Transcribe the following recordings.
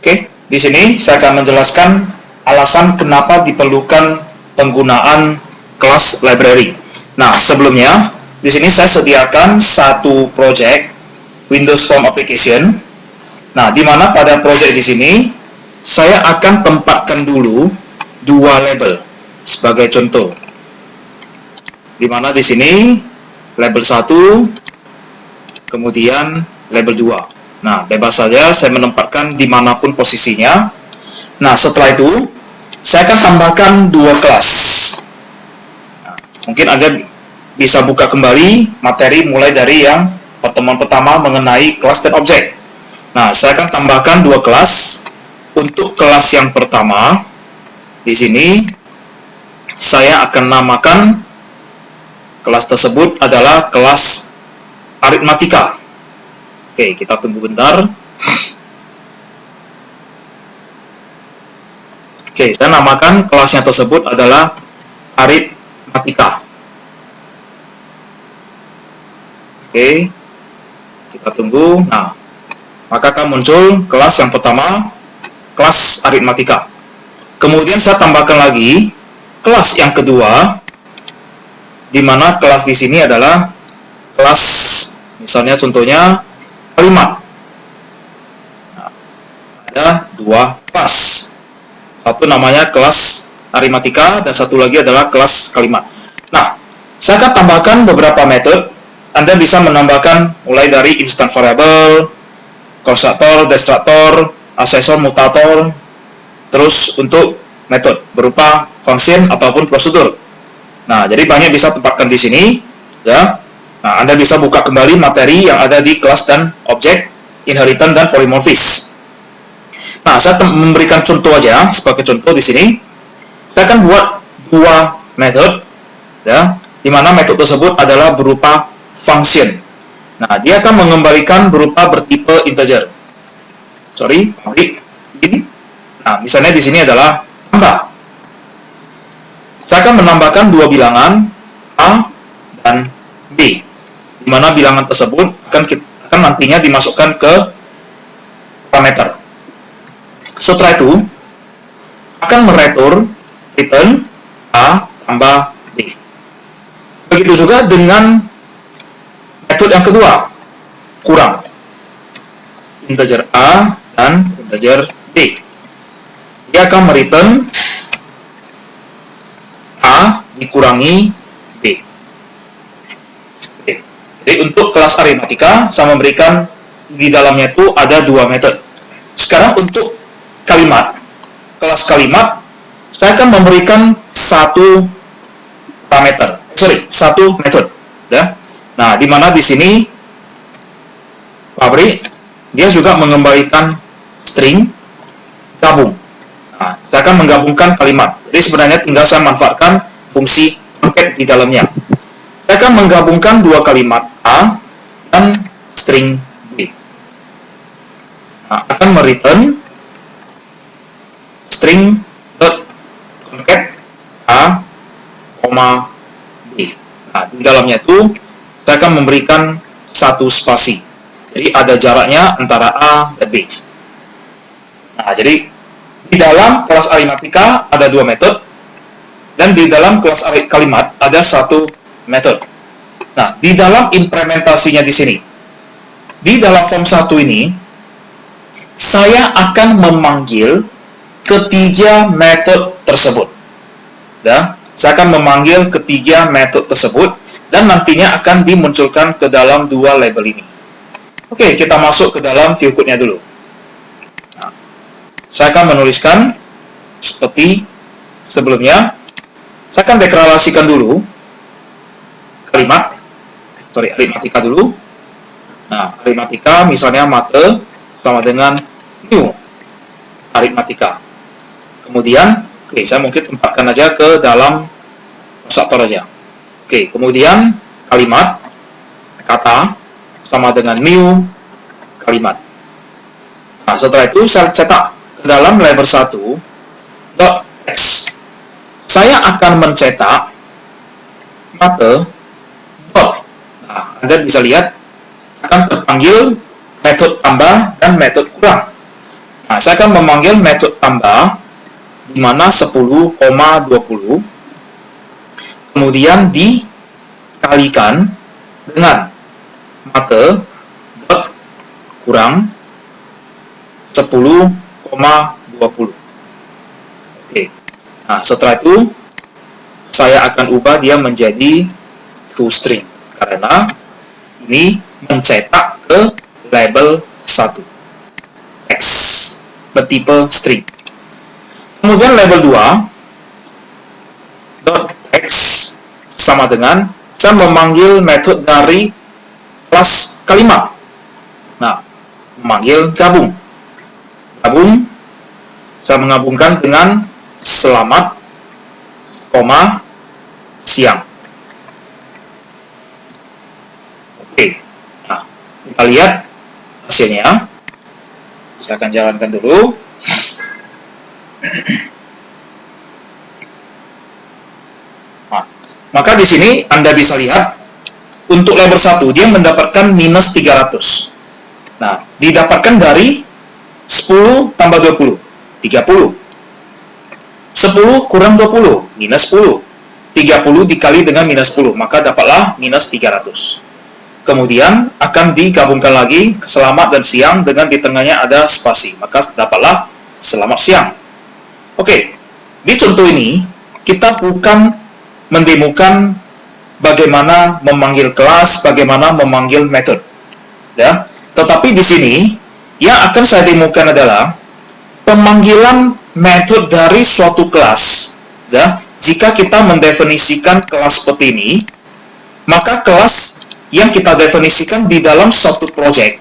Oke, di sini saya akan menjelaskan alasan kenapa diperlukan penggunaan kelas library. Nah, sebelumnya di sini saya sediakan satu project Windows Form Application. Nah, di mana pada project di sini saya akan tempatkan dulu dua label sebagai contoh. Di mana di sini label 1, kemudian label 2. Nah, bebas saja saya menempatkan dimanapun posisinya. Nah, setelah itu saya akan tambahkan dua kelas. Nah, mungkin Anda bisa buka kembali materi mulai dari yang pertemuan pertama mengenai kelas dan objek. Nah, saya akan tambahkan dua kelas. Untuk kelas yang pertama, di sini saya akan namakan kelas tersebut adalah kelas aritmatika. Oke, kita tunggu bentar. Oke, saya namakan kelasnya tersebut adalah aritmatika. Oke, kita tunggu. Nah, maka akan muncul kelas yang pertama, kelas aritmatika. Kemudian saya tambahkan lagi kelas yang kedua, di mana kelas di sini adalah kelas, misalnya contohnya kalimat. Nah, ada dua kelas. Satu namanya kelas aritmatika dan satu lagi adalah kelas kalimat. Nah, saya akan tambahkan beberapa metode. Anda bisa menambahkan mulai dari instant variable, konstruktor, destruktor, asesor, mutator, terus untuk metode berupa function ataupun prosedur. Nah, jadi banyak bisa tempatkan di sini, ya. Nah, Anda bisa buka kembali materi yang ada di kelas dan objek, inheritance dan polymorphis. Nah, saya memberikan contoh aja sebagai contoh di sini. Kita akan buat dua metode, ya, di mana metode tersebut adalah berupa function. Nah, dia akan mengembalikan berupa bertipe integer. In. Nah, misalnya di sini adalah tambah. Saya akan menambahkan dua bilangan A dan B, di mana bilangan tersebut akan nantinya dimasukkan ke parameter. Setelah itu akan return A tambah B. Begitu juga dengan metode yang kedua, kurang integer A dan integer B. Dia akan mereturn A dikurangi B. Oke. Jadi untuk kelas aritmatika saya memberikan di dalamnya itu ada dua metode. Sekarang untuk kalimat, kelas kalimat saya akan memberikan satu metode, ya. Nah, di mana di sini pabrik dia juga mengembalikan string gabung. Nah, saya akan menggabungkan kalimat. Jadi sebenarnya tinggal saya manfaatkan fungsi concat di dalamnya. Saya akan menggabungkan dua kalimat A dan string B. Nah, akan mereturn string concat A, B. Nah, di dalamnya itu saya akan memberikan satu spasi. Jadi ada jaraknya antara A dan B. Nah, jadi di dalam kelas aritmatika ada dua metode, dan di dalam kelas kalimat ada satu metode. Nah, di dalam implementasinya di sini, di dalam form 1 ini, saya akan memanggil ketiga metode tersebut. Ya, saya akan memanggil ketiga metode tersebut, dan nantinya akan dimunculkan ke dalam dua label ini. Oke, kita masuk ke dalam view code-nya dulu. Nah, saya akan menuliskan seperti sebelumnya. Saya akan deklarasikan dulu aritmatika dulu. Nah, aritmatika misalnya mate sama dengan new aritmatika. Kemudian, oke, saya mungkin tempatkan aja ke dalam konstruktor aja. Oke, kemudian kalimat kata sama dengan new kalimat. Nah, setelah itu saya cetak ke dalam label 1.text. Saya akan mencetak mate dot. Nah, Anda bisa lihat akan terpanggil metode tambah dan metode kurang. Nah, saya akan memanggil metode tambah di mana 10,20 kemudian dikalikan dengan mate dot kurang 10,20. Oke. Nah, setelah itu saya akan ubah dia menjadi toString karena ini mencetak ke label 1 teks bertipe string. Kemudian label 2 dot text sama dengan saya memanggil metode dari kelas kalimat. Nah, memanggil gabung. Gabung saya menggabungkan dengan selamat, koma, siang. Oke. Nah, kita lihat hasilnya. Saya akan jalankan dulu. Nah, maka di sini Anda bisa lihat untuk label 1 dia mendapatkan minus 300. Nah, didapatkan dari 10 tambah 20, 30. 10 kurang 20, minus 10. 30 dikali dengan minus 10, maka dapatlah minus 300. Kemudian akan digabungkan lagi selamat dan siang dengan di tengahnya ada spasi, maka dapatlah selamat siang. Oke, di contoh ini kita bukan mendemokan bagaimana memanggil kelas, bagaimana memanggil metode, ya. Tetapi di sini yang akan saya demokan adalah pemanggilan metode dari suatu kelas, ya. Jika kita mendefinisikan kelas seperti ini, maka kelas yang kita definisikan di dalam suatu project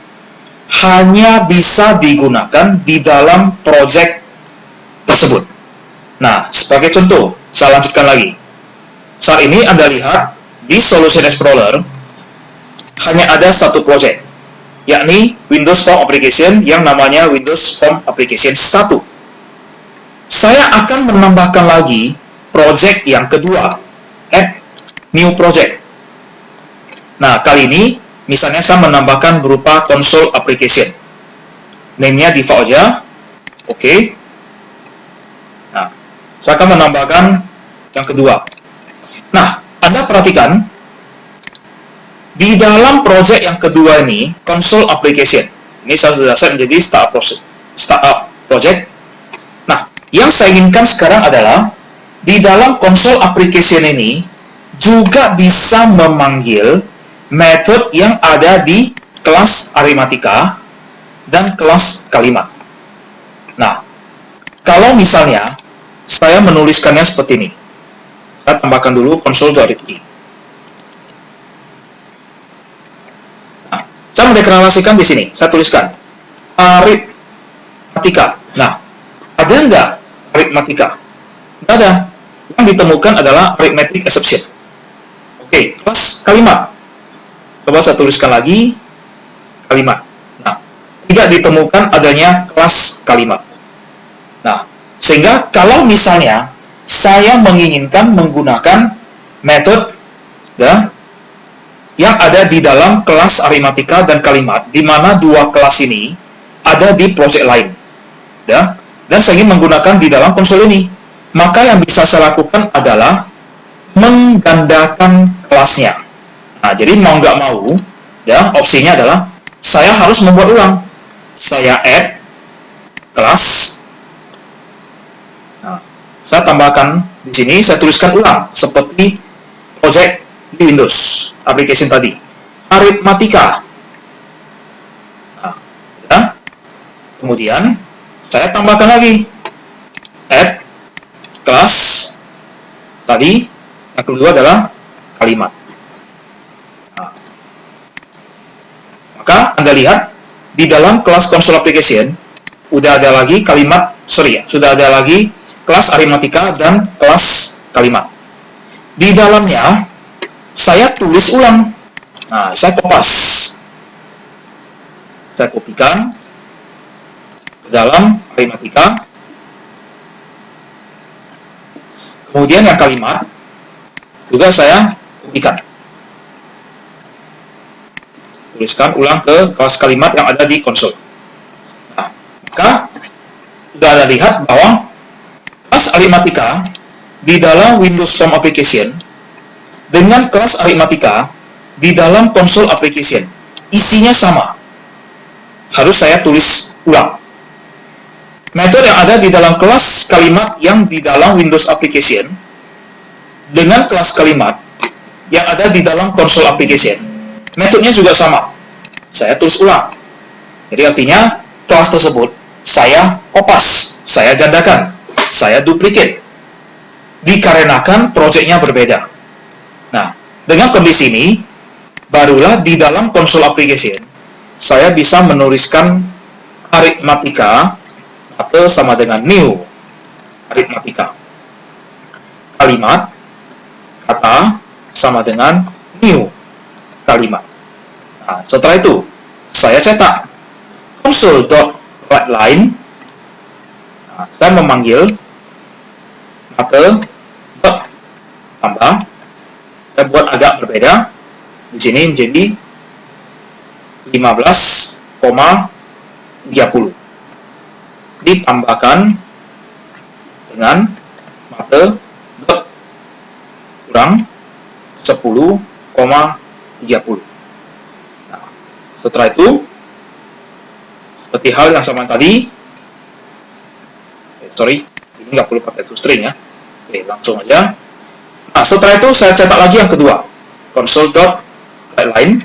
hanya bisa digunakan di dalam project tersebut. Nah, sebagai contoh, saya lanjutkan lagi. Saat ini Anda lihat di Solution Explorer hanya ada satu project, yakni Windows Form Application yang namanya Windows Form Application 1. Saya akan menambahkan lagi project yang kedua, add new project. Nah, kali ini misalnya saya menambahkan berupa console application. Name-nya default aja. Oke. Nah, saya akan menambahkan yang kedua. Nah, Anda perhatikan di dalam project yang kedua ini, console application. Ini saya sudah set menjadi startup project. Nah, yang saya inginkan sekarang adalah di dalam console application ini juga bisa memanggil metode yang ada di kelas aritmatika dan kelas kalimat. Nah, kalau misalnya saya menuliskannya seperti ini, saya tambahkan dulu console.arithmetic. Nah, saya mendeklarasikan di sini, saya tuliskan aritmatika. Nah, ada nggak aritmatika? Nggak ada. Yang ditemukan adalah arithmetic exception. Oke, kelas kalimat. Coba saya tuliskan lagi kalimat. Nah, tidak ditemukan adanya kelas kalimat. Nah, sehingga kalau misalnya saya menginginkan menggunakan metode yang ada di dalam kelas aritmatika dan kalimat, di mana dua kelas ini ada di project lain, dan saya ingin menggunakan di dalam konsol ini, maka yang bisa saya lakukan adalah menggandakan kelasnya. Nah, jadi mau nggak mau, opsinya adalah saya harus membuat ulang. Saya add kelas. Nah, saya tambahkan di sini, saya tuliskan ulang seperti project di Windows application tadi. Aritmatika. Nah, kemudian saya tambahkan lagi add kelas tadi. Yang kedua adalah kalimat. Maka Anda lihat di dalam kelas console application sudah ada lagi sudah ada lagi kelas aritmatika dan kelas kalimat. Di dalamnya saya tulis ulang. Nah, saya kopas. Saya kopikan ke dalam aritmatika. Kemudian yang kalimat juga saya kopikan. Tuliskan ulang ke kelas kalimat yang ada di konsol. Nah, maka bisa Anda lihat bahwa kelas aritmatika di dalam Windows Form Application dengan kelas aritmatika di dalam konsol application isinya sama. Harus saya tulis ulang. Metode yang ada di dalam kelas kalimat yang di dalam Windows Application dengan kelas kalimat yang ada di dalam konsol application, metodenya juga sama. Saya tulis ulang. Jadi artinya kelas tersebut saya kopas, saya gandakan, saya duplicate. Dikarenakan projectnya berbeda. Nah, dengan kondisi ini, barulah di dalam konsol application saya bisa menuliskan aritmatika atau sama dengan new aritmatika. Kalimat, kata sama dengan new kalimat. Nah, setelah itu saya cetak console.writeLine. Nah, saya memanggil tambah. Saya buat agak berbeda. Di sini menjadi 15,30. Ditambahkan dengan mate kurang 10,30. Nah, setelah itu seperti hal yang sama tadi, ini nggak perlu pakai toString ya. Oke, langsung aja. Nah, setelah itu saya cetak lagi yang kedua, console.writeLine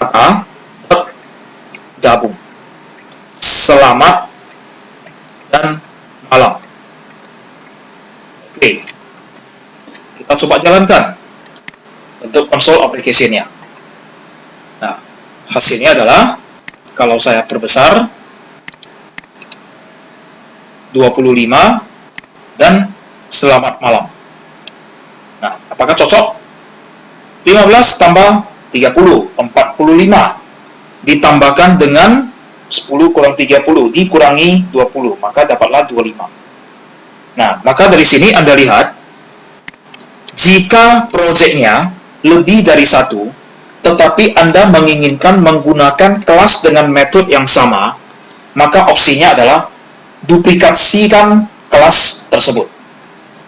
kata gabung. Selamat dan malam. Oke, kita coba jalankan untuk konsol application-nya. Nah, hasilnya adalah kalau saya perbesar 25 dan selamat malam. Nah, apakah cocok? 15 tambah 30, 45. Ditambahkan dengan 10 kurang 30, dikurangi 20, maka dapatlah 25. Nah, maka dari sini Anda lihat, jika proyeknya lebih dari satu, tetapi Anda menginginkan menggunakan kelas dengan metode yang sama, maka opsinya adalah duplikasikan kelas tersebut.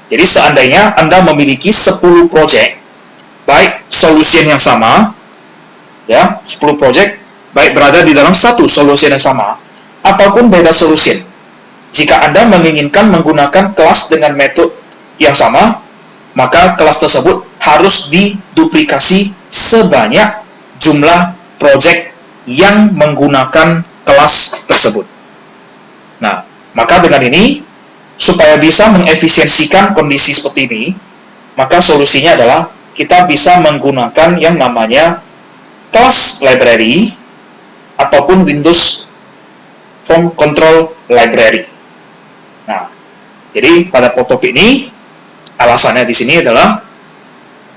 Jadi seandainya Anda memiliki 10 project, baik solution yang sama, ya, 10 project, baik berada di dalam satu solution yang sama, ataupun beda solution. Jika Anda menginginkan menggunakan kelas dengan metode yang sama, maka kelas tersebut harus diduplikasi sebanyak jumlah project yang menggunakan kelas tersebut. Nah, maka dengan ini, supaya bisa mengefisiensikan kondisi seperti ini, maka solusinya adalah kita bisa menggunakan yang namanya class library ataupun Windows Form Control Library. Nah, jadi pada topik ini, alasannya di sini adalah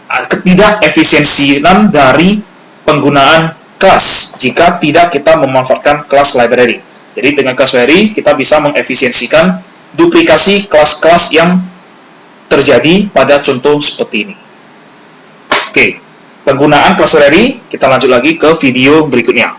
ketidakefisiensian dari penggunaan kelas jika tidak kita memanfaatkan kelas library. Jadi dengan kelas library kita bisa mengefisiensikan duplikasi kelas-kelas yang terjadi pada contoh seperti ini. Oke, penggunaan kelas library kita lanjut lagi ke video berikutnya.